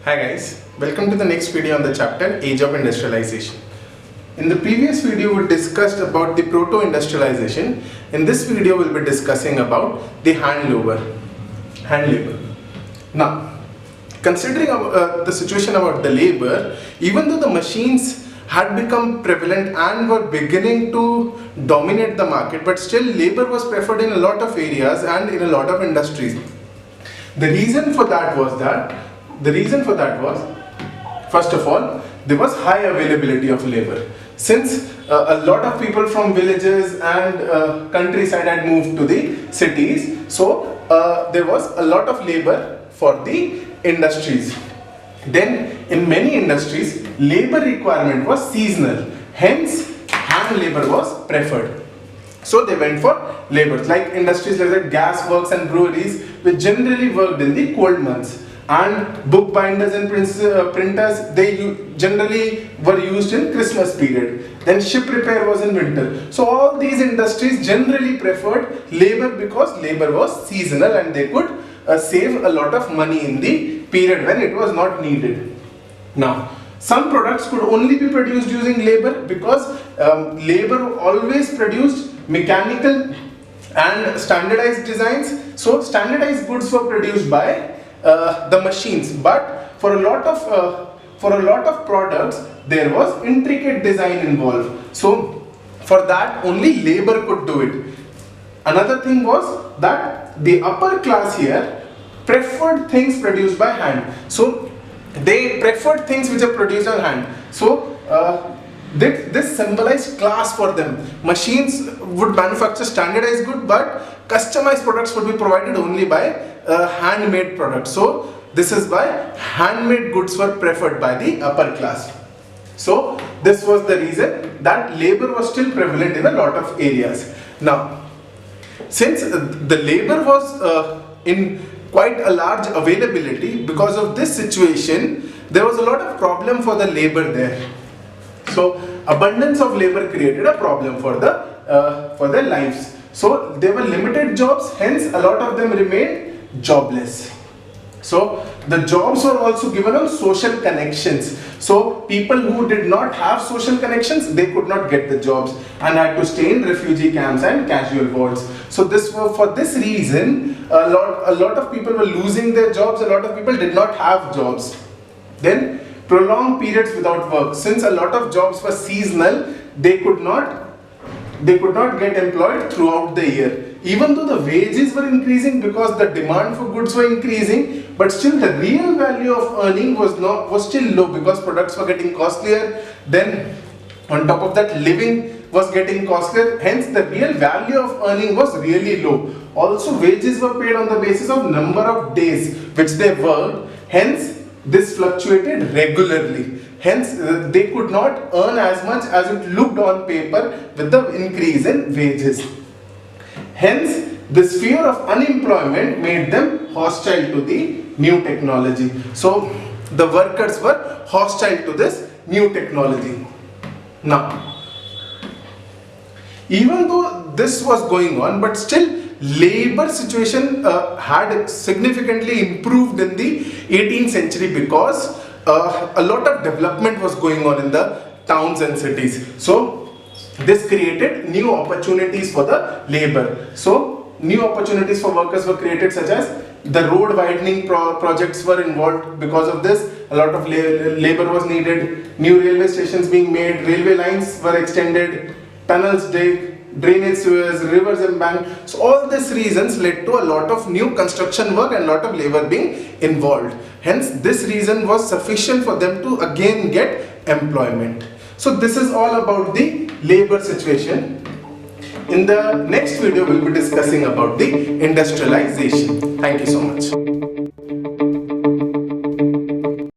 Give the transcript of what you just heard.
Hi guys, welcome to the next video on the chapter Age of Industrialization. In the previous video we discussed about the proto-industrialization. In this video we'll be discussing about the hand labor. Now, considering the situation about the labor, even though the machines had become prevalent and were beginning to dominate the market, but still labor was preferred in a lot of areas and in a lot of industries. The reason for that was, first of all, there was high availability of labor. Since a lot of people from villages and countryside had moved to the cities, so there was a lot of labor for the industries. Then in many industries, labor requirement was seasonal, hence hand labor was preferred. So they went for laborers, like industries like gas works and breweries, which generally worked in the cold months, and bookbinders and printers, they generally were used in Christmas period. Then ship repair was in winter. So all these industries generally preferred labor because labor was seasonal and they could save a lot of money in the period when it was not needed. Now, some products could only be produced using labor because labor always produced mechanical and standardized designs. So standardized goods were produced by the machines, but for a lot of products there was intricate design involved. So for that only labor could do it. Another thing was that the upper class here preferred things produced by hand. So they preferred things which are produced on hand. So this symbolized class for them. Machines would manufacture standardized goods, but customized products would be provided only by handmade products. So this is why handmade goods were preferred by the upper class. So this was the reason that labor was still prevalent in a lot of areas. Now, since the labor was in quite a large availability, because of this situation, there was a lot of problem for the labor there. So abundance of labor created a problem for their lives. So there were limited jobs, hence a lot of them remained jobless. So the jobs were also given on social connections. So people who did not have social connections, they could not get the jobs and had to stay in refugee camps and casual wards. So for this reason, a lot of people were losing their jobs. A lot of people did not have jobs. Then prolonged periods without work. Since a lot of jobs were seasonal, they could not get employed throughout the year. Even though the wages were increasing because the demand for goods were increasing, but still the real value of earning was still low because products were getting costlier. Then on top of that, living was getting costlier, hence the real value of earning was really low. Also, wages were paid on the basis of number of days which they worked, hence this fluctuated regularly. Hence, they could not earn as much as it looked on paper with the increase in wages. Hence, this fear of unemployment made them hostile to the new technology. So, the workers were hostile to this new technology. Now, even though this was going on, but still labor situation had significantly improved in the 18th century because a lot of development was going on in the towns and cities. So this created new opportunities for the labor. So new opportunities for workers were created, such as the road widening projects were involved. Because of this, a lot of labor was needed. New railway stations being made, railway lines were extended, tunnels dig, drainage sewers, rivers embanked. So all these reasons led to a lot of new construction work and a lot of labor being involved. Hence this reason was sufficient for them to again get employment. So this is all about the labor situation. In the next video we'll be discussing about the industrialization. Thank you so much.